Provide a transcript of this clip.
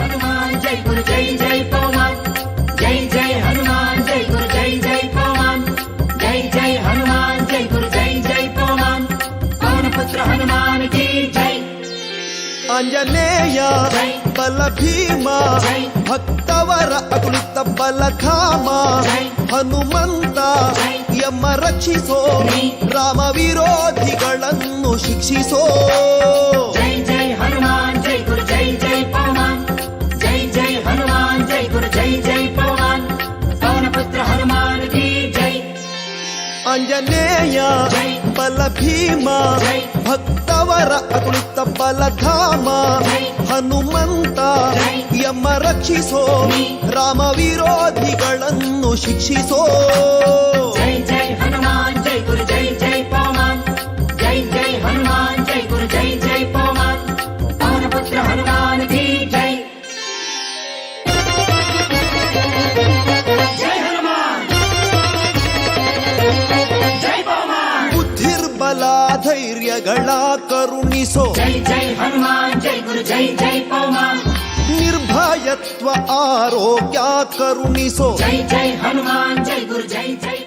हनुमान जय गुरु जय जय पवन जय जय हनुमान जय गुरु जय जय पवन जय जय हनुमान जय गुरु जय जय पवन पवन पुत्र हनुमान की जय ಆಂಜನೇಯ ಬಲ ಭೀಮ ಭಕ್ತವರ ಅಗುಣಿತ ಬಲಧಾಮ ಹನುಮಂತ ಯಮ ರಕ್ಷಿಸೋ ರಾಮ ವಿರೋಧಿಗಳನ್ನು ಶಿಕ್ಷಿಸೋ जय जय हनुमान जय गुरु जय जय पवन जय जय हनुमान जय गुरु जय जय पवन पवन पुत्र हनुमान की जय ಆಂಜನೇಯ ಬಲ ಭೀಮ ಭಕ್ತವರ ಅಗುಣಿತ ಬಲಧಾಮ ಹನುಮಂತ ಯಮ ರಕ್ಷಿಸೋ ರಾಮ ವಿರೋಧಿಗಳನ್ನು ಶಿಕ್ಷಿಸೋ जय जय हनुमान जय गुरु जय जय पवन जय जय हनुमान जय गुरु जय जय पवन पवन पुत्र हनुमान की जय जय हनुमान जय पवन ಬುದ್ಧಿರ್ಬಲ ಧೈರ್ಯಗಳ ಕರುಣಿಸೋ जय जय हनुमान जय गुरु जय जय पवन ನಿರ್ಭಯತ್ವ ಆರೋಗ್ಯ ಕರುಣಿಸೋ जय जय हनुमान जय गुरु जय जय